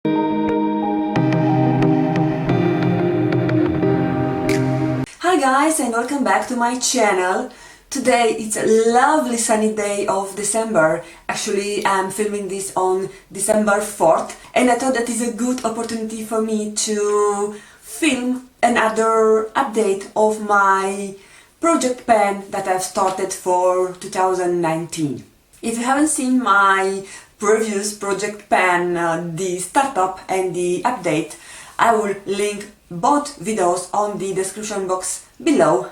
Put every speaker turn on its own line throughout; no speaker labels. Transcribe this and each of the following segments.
Hi guys, and welcome back to my channel. Today it's a lovely sunny day of December. Actually, I'm filming this on December 4th, and I thought that is a good opportunity for me to film another update of my project pan that I've started for 2019. If you haven't seen my previous project pan, the startup and the update, I will link both videos on the description box below.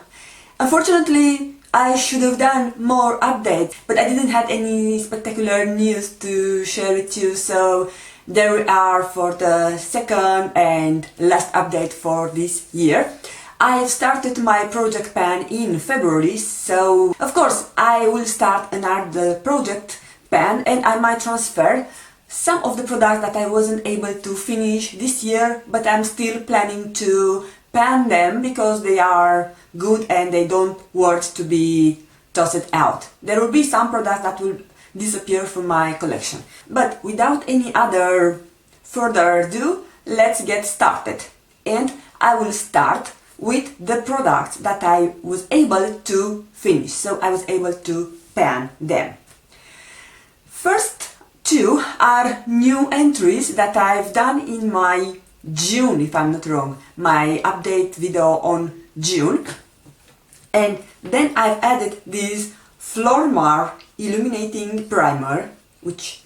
Unfortunately, I should have done more updates, but I didn't have any spectacular news to share with you, so there we are for the second and last update for this year. I have started my project pan in February, so of course I will start another project pan and I might transfer some of the products that I wasn't able to finish this year, but I'm still planning to pan them because they are good and they don't worth to be tossed out. There will be some products that will disappear from my collection. But without any other further ado, let's get started. And I will start with the products that I was able to finish, so I was able to pan them. First two are new entries that I've done in my June, if I'm not wrong, my update video on June. And then I've added this Flormar Illuminating Primer, which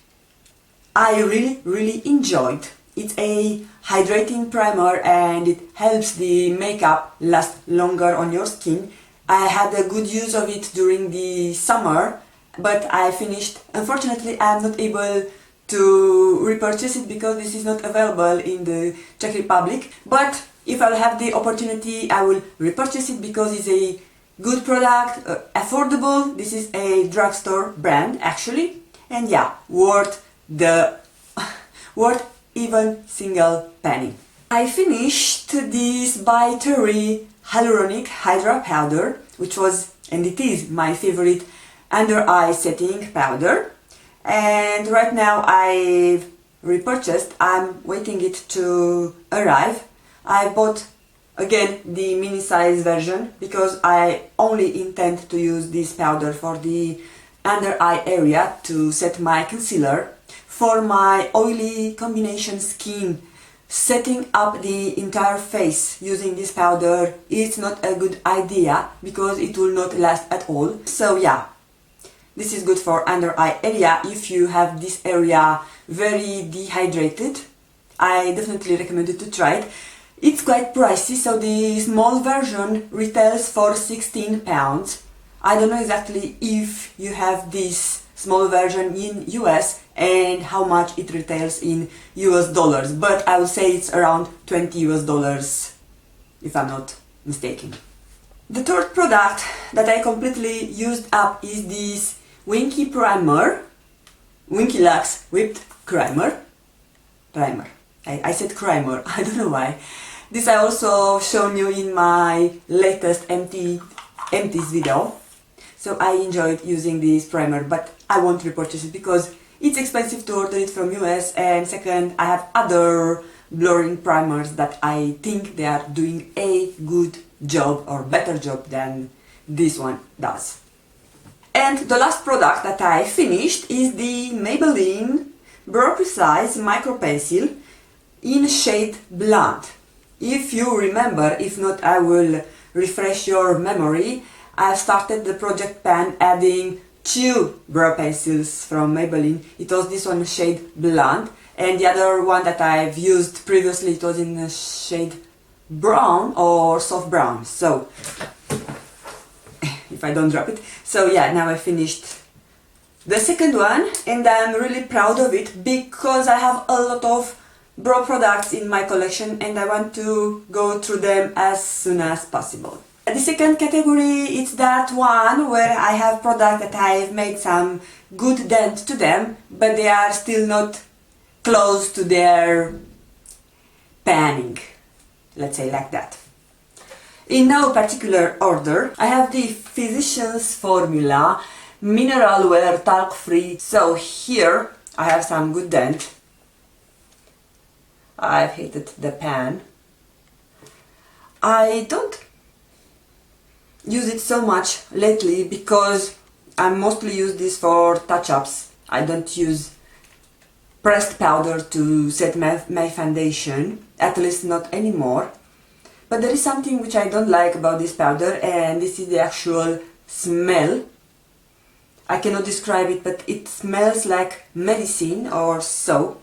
I really enjoyed. It's a hydrating primer and it helps the makeup last longer on your skin. I had a good use of it during the summer, but I finished. Unfortunately, I'm not able to repurchase it because this is not available in the Czech Republic. But if I'll have the opportunity, I will repurchase it because it's a good product, affordable. This is a drugstore brand actually, and yeah, worth even single penny. I finished this by Terry Hyaluronic Hydra powder, which was and it is my favorite under eye setting powder, and right now I've repurchased. I'm waiting it to arrive. I bought again the mini size version because I only intend to use this powder for the under eye area to set my concealer. For my oily combination skin, setting up the entire face using this powder is not a good idea because it will not last at all. So yeah, this is good for under eye area. If you have this area very dehydrated, I definitely recommend you to try it. It's quite pricey, so the small version retails for £16. I don't know exactly if you have this small version in US and how much it retails in US dollars, but I would say it's around 20 US dollars if I'm not mistaken. The third product that I completely used up is this Winky primer, Winky Lux Whipped Primer. I said primer, I don't know why. This I also shown you in my latest empties video. So I enjoyed using this primer, but I won't repurchase it because it's expensive to order it from US, and second, I have other blurring primers that I think they are doing a good job or better job than this one does. And the last product that I finished is the Maybelline Brow Precise Micro Pencil in shade Blonde. If you remember, if not I will refresh your memory, I started the project pan adding two brow pencils from Maybelline. It was this one shade Blonde, and the other one that I've used previously, it was in the shade brown or soft brown. So if I don't drop it. So yeah, now I finished the second one and I'm really proud of it because I have a lot of brow products in my collection and I want to go through them as soon as possible. The second category is that one where I have products that I've made some good dent to them, but they are still not close to their panning, let's say like that. In no particular order, I have the Physicians Formula Mineral Wear Talc Free. So here I have some good dent. I've hated the pan. I don't use it so much lately because I mostly use this for touch-ups. I don't use pressed powder to set my foundation, at least not anymore. But there is something which I don't like about this powder, and this is the actual smell. I cannot describe it, but it smells like medicine or soap.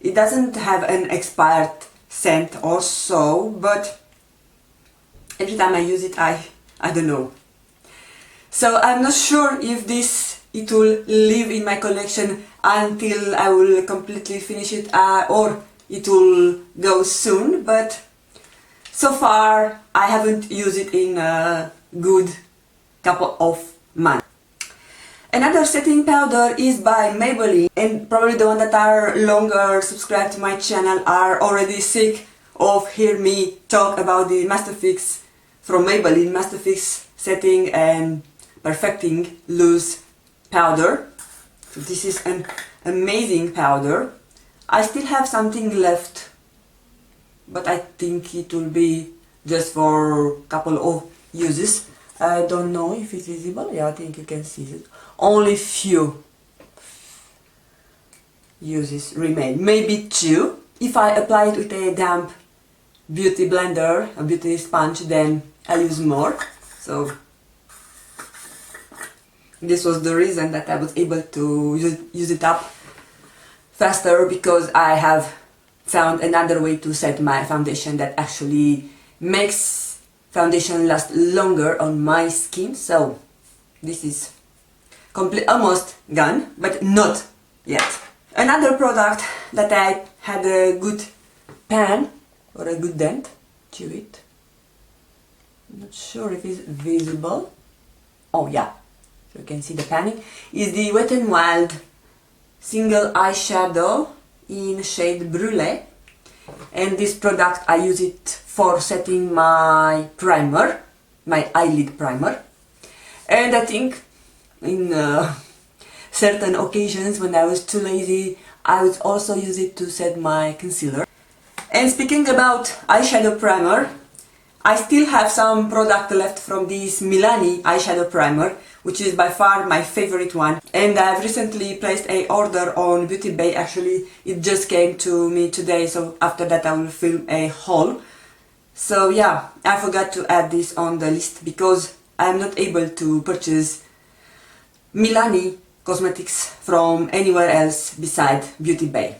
It doesn't have an expired scent or so, but every time I use it, I don't know. So I'm not sure if it will live in my collection until I will completely finish it, or it will go soon, but so far I haven't used it in a good couple of months. Another setting powder is by Maybelline, and probably the ones that are longer subscribed to my channel are already sick of hearing me talk about the Masterfix from Maybelline, Masterfix Setting and Perfecting Loose Powder. So this is an amazing powder. I still have something left, but I think it will be just for a couple of uses. I don't know if it's visible. Yeah, I think you can see it. Only few uses remain, maybe 2. If I apply it with a damp beauty blender, a beauty sponge, then I'll use more. So this was the reason that I was able to use it up faster, because I have found another way to set my foundation that actually makes foundation last longer on my skin. So this is almost gone, but not yet. Another product that I had a good pan or a good dent to it. I'm not sure if it's visible. Oh yeah, so you can see the panning. Is the Wet n Wild single eyeshadow in shade Brulee, and this product I use it for setting my primer, my eyelid primer, and I think in certain occasions when I was too lazy, I would also use it to set my concealer. And speaking about eyeshadow primer, I still have some product left from this Milani eyeshadow primer, which is by far my favorite one, and I've recently placed a order on Beauty Bay. Actually, it just came to me today, so after that I will film a haul. So yeah, I forgot to add this on the list because I'm not able to purchase Milani cosmetics from anywhere else beside Beauty Bay.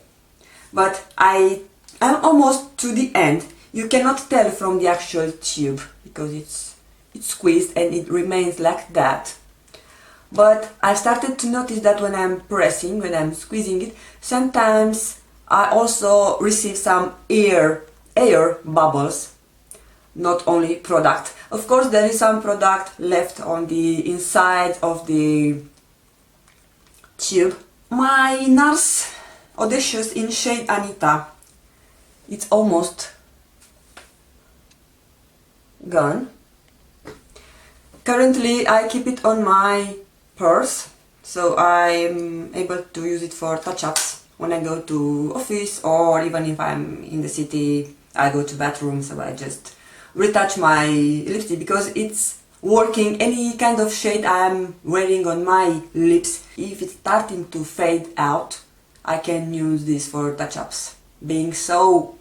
But I am almost to the end. You cannot tell from the actual tube because it's squeezed and it remains like that. But I started to notice that when I'm pressing, when I'm squeezing it, sometimes I also receive some air bubbles, not only product. Of course, there is some product left on the inside of the tube. My NARS Audacious in shade Anita, it's almost gone. Currently I keep it on my purse, so I'm able to use it for touch-ups when I go to office, or even if I'm in the city, I go to bathroom, so I just retouch my lipstick because it's working any kind of shade I'm wearing on my lips. If it's starting to fade out, I can use this for touch-ups, being so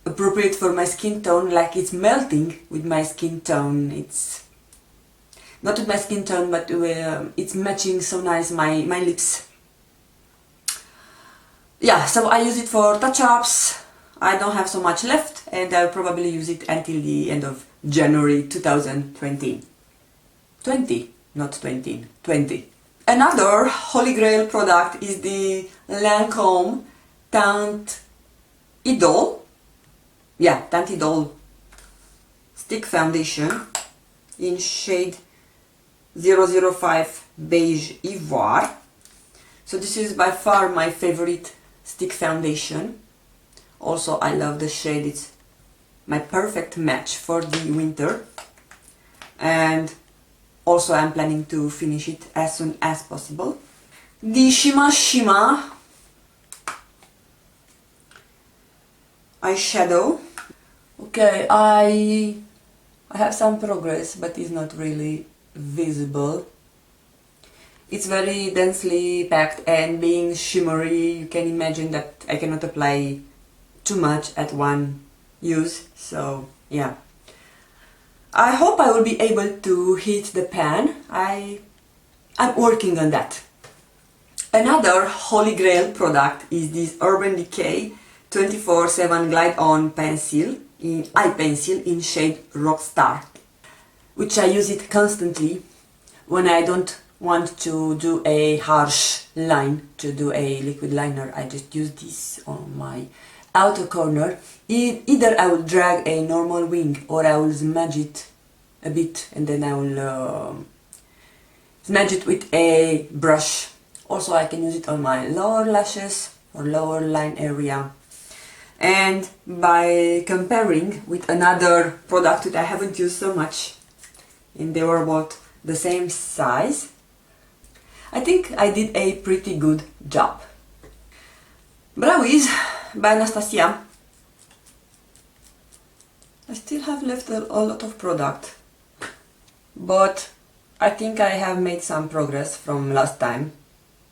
appropriate for my skin tone, like it's melting with my skin tone. It's not with my skin tone, but it's matching so nice my lips. Yeah, so I use it for touch-ups. I don't have so much left, and I'll probably use it until the end of January 2020. 20, not 20. Another holy grail product is the Lancome Teint Idol. Yeah, Teint Idol stick foundation in shade 005 Beige Ivoire. So this is by far my favorite stick foundation. Also, I love the shade, it's my perfect match for the winter. And also I'm planning to finish it as soon as possible. The Shimma eyeshadow. Okay, I have some progress, but it's not really visible. It's very densely packed, and being shimmery, you can imagine that I cannot apply too much at one use, so yeah. I hope I will be able to hit the pan. I'm working on that. Another holy grail product is this Urban Decay 24/7 Glide On Pencil, eye pencil in shade Rockstar, which I use it constantly when I don't want to do a harsh line, to do a liquid liner. I just use this on my outer corner. Either I will drag a normal wing or I will smudge it a bit, and then I will smudge it with a brush. Also, I can use it on my lower lashes or lower line area. And by comparing with another product that I haven't used so much, and they were both the same size, I think I did a pretty good job. Browies by Anastasia. I still have left a lot of product, but I think I have made some progress from last time.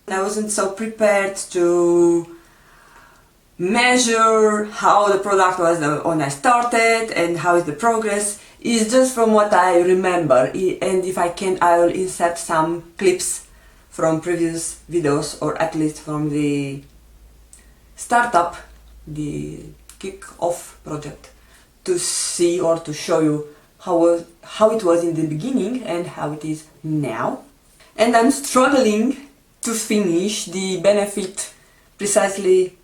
I wasn't so prepared to measure how the product was when I started and how is the progress. It's just from what I remember, and if I can, I will insert some clips from previous videos, or at least from the startup, the kick-off project, to see or to show you how it was in the beginning and how it is now. And I'm struggling to finish the Benefit precisely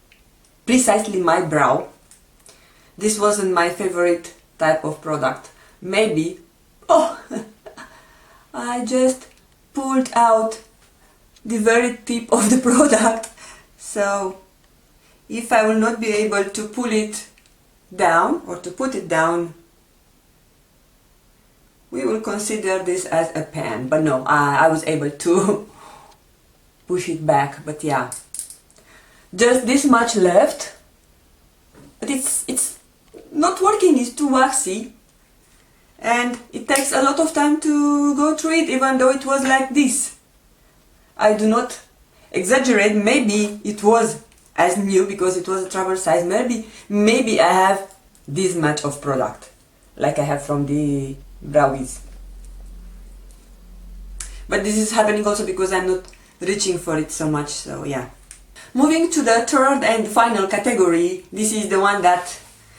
my brow. This wasn't my favorite type of product. Maybe, oh, I just pulled out the very tip of the product, so if I will not be able to pull it down or to put it down, we will consider this as a pan. But no, I was able to push it back. But yeah, just this much left, but it's not working. It's too waxy, and it takes a lot of time to go through it, even though it was like this. I do not exaggerate. Maybe it was as new because it was a travel size. Maybe I have this much of product like I have from the Browies. But this is happening also because I'm not reaching for it so much, so yeah. Moving to the third and final category, this is the one that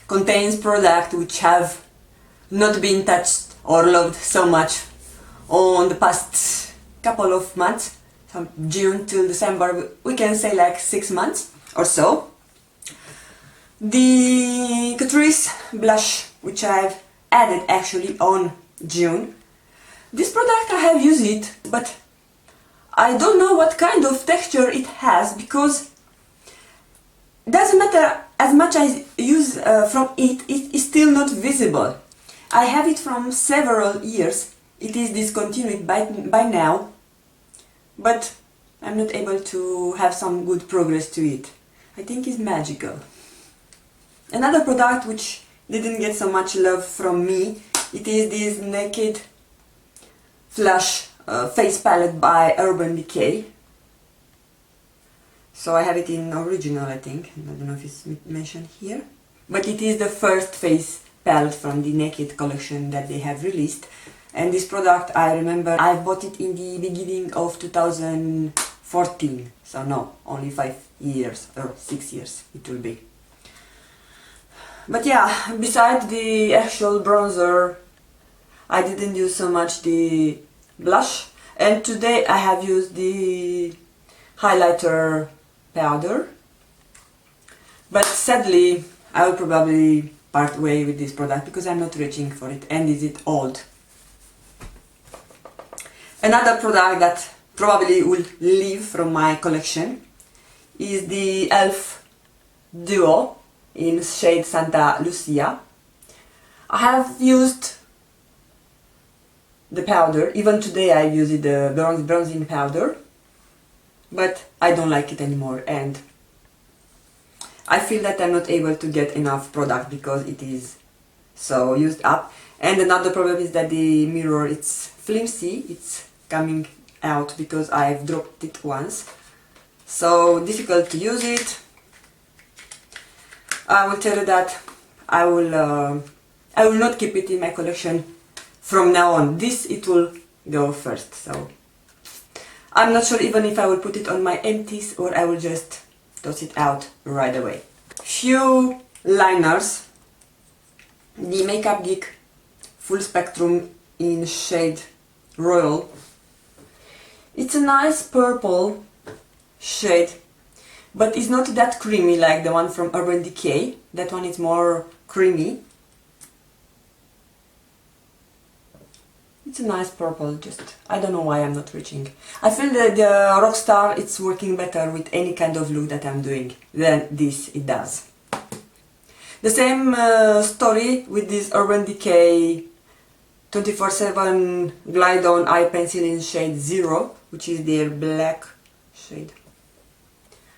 contains products which have not been touched or loved so much on the past couple of months, from June till December, we can say like 6 months or so. The Catrice Blush, which I've added actually on June. This product I have used it, but I don't know what kind of texture it has, because it doesn't matter as much as I use from it, it is still not visible. I have it from several years. It is discontinued by now, but I'm not able to have some good progress to it. I think it's magical. Another product which didn't get so much love from me, it is this Naked Flush face palette by Urban Decay. So I have it in original, I think. I don't know if it's mentioned here, but it is the first face palette from the Naked collection that they have released. And this product, I remember I bought it in the beginning of 2014, so no, only 5 years or 6 years it will be. But yeah, besides the actual bronzer, I didn't use so much the blush, and today I have used the highlighter powder, but sadly I will probably part way with this product because I'm not reaching for it and is it old. Another product that probably will leave from my collection is the E.L.F. Duo in shade Santa Lucia. I have used the powder, even today I use it, the bronzing powder, but I don't like it anymore, and I feel that I'm not able to get enough product because it is so used up. And another problem is that the mirror, it's flimsy, it's coming out because I've dropped it once. So difficult to use it. I will tell you that I will not keep it in my collection from now on. This, it will go first. So I'm not sure even if I will put it on my empties or I will just toss it out right away. Few liners. The Makeup Geek Full Spectrum in shade Royal. It's a nice purple shade, but it's not that creamy like the one from Urban Decay. That one is more creamy. It's a nice purple, just I don't know why I'm not reaching. I feel that the Rockstar, it's working better with any kind of look that I'm doing than this it does. The same story with this Urban Decay 24/7 Glide On Eye Pencil in shade 0, which is their black shade.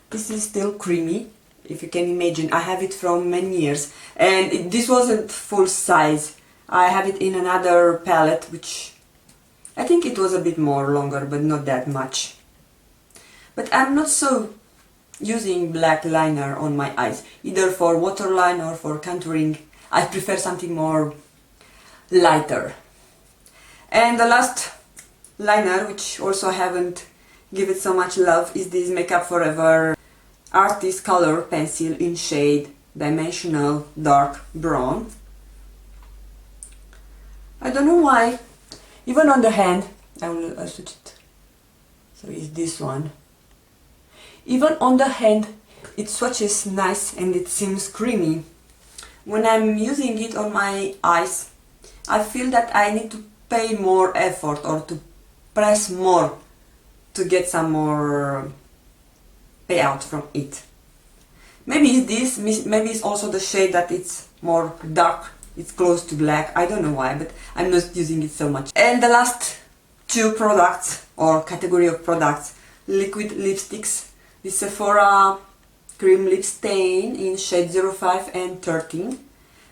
This is still creamy, if you can imagine. I have it from many years, and this wasn't full size. I have it in another palette, which I think it was a bit more longer, but not that much. But I'm not so using black liner on my eyes, either for waterline or for contouring. I prefer something more lighter. And the last liner, which also I haven't given so much love, is this Makeup Forever Artist Color Pencil in shade Dimensional Dark Brown. I don't know why, even on the hand, I'll switch it, so it's this one. Even on the hand, it swatches nice and it seems creamy. When I'm using it on my eyes, I feel that I need to pay more effort or to press more to get some more payout from it. Maybe it's this, maybe it's also the shade that it's more dark, it's close to black, I don't know why, but I'm not using it so much. And the last two products, or category of products, liquid lipsticks. This Sephora Cream Lip Stain in shade 05 and 13.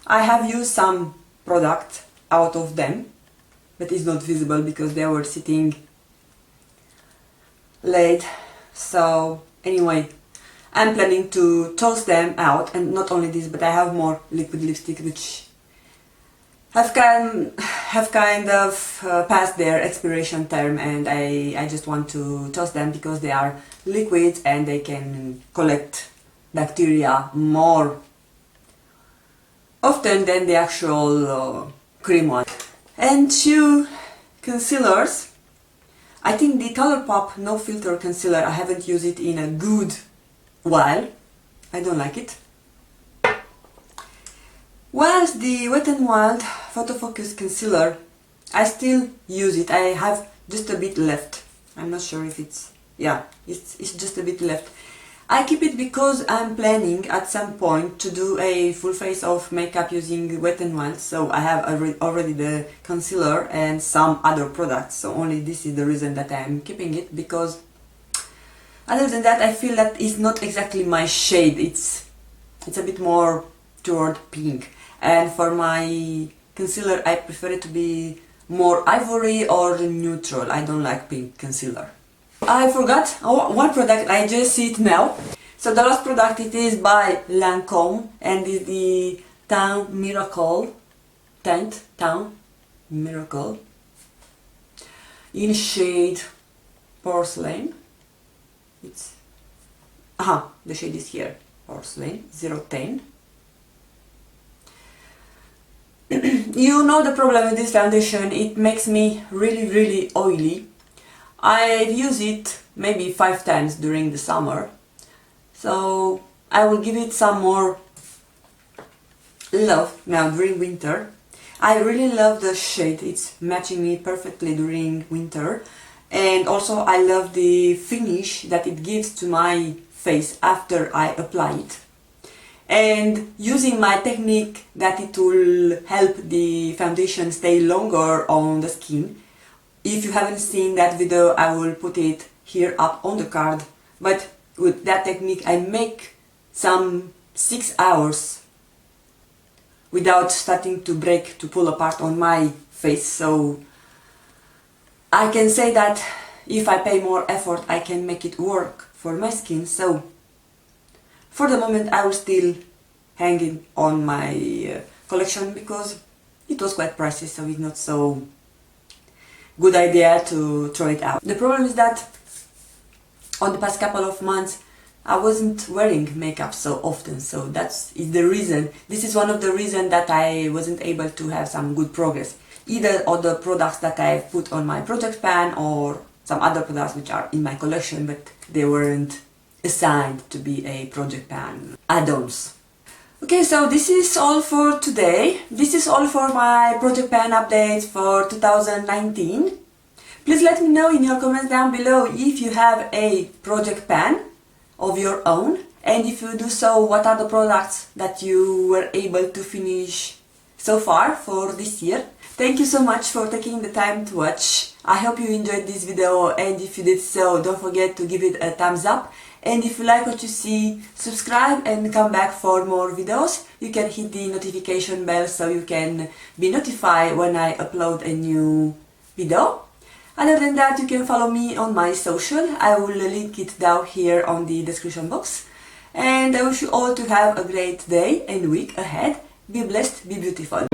I have used some product out of them, but it's not visible because they were sitting late. So anyway, I'm planning to toss them out, and not only this, but I have more liquid lipstick which have kind of passed their expiration term, and I just want to toss them because they are liquid and they can collect bacteria more often than the actual cream one. And two concealers. I think the Colourpop No Filter Concealer, I haven't used it in a good while. I don't like it. Whilst the Wet n Wild Photofocus Concealer, I still use it. I have just a bit left. I'm not sure if it's... yeah, it's just a bit left. I keep it because I'm planning at some point to do a full face of makeup using Wet n Wild. So I have already the concealer and some other products. So only this is the reason that I'm keeping it, because other than that I feel that it's not exactly my shade. It's a bit more toward pink. And for my concealer I prefer it to be more ivory or neutral. I don't like pink concealer. I forgot one product, I just see it now. So the last product, it is by Lancome, and is the Teint Miracle, Teint Miracle in shade Porcelain. It's the shade is here, Porcelain 010. You know the problem with this foundation, it makes me really oily. I've used it maybe 5 times during the summer, so I will give it some more love now during winter. I really love the shade, it's matching me perfectly during winter, and also I love the finish that it gives to my face after I apply it. And using my technique that it will help the foundation stay longer on the skin. If you haven't seen that video, I will put it here up on the card. But with that technique I make some 6 hours without starting to break, to pull apart on my face. So I can say that if I pay more effort, I can make it work for my skin. So for the moment I will still hang it on my collection because it was quite pricey, so it's not so good idea to throw it out. The problem is that on the past couple of months I wasn't wearing makeup so often, so that's the reason. This is one of the reasons that I wasn't able to have some good progress, either on the products that I put on my project pan or some other products which are in my collection but they weren't assigned to be a project pan add-ons. Okay, so this is all for today. This is all for my project pan updates for 2019. Please let me know in your comments down below if you have a project pan of your own, and if you do so, what are the products that you were able to finish so far for this year. Thank you so much for taking the time to watch. I hope you enjoyed this video, and if you did so, don't forget to give it a thumbs up. And if you like what you see, subscribe and come back for more videos. You can hit the notification bell so you can be notified when I upload a new video. Other than that, you can follow me on my social. I will link it down here on the description box. And I wish you all to have a great day and week ahead. Be blessed, be beautiful.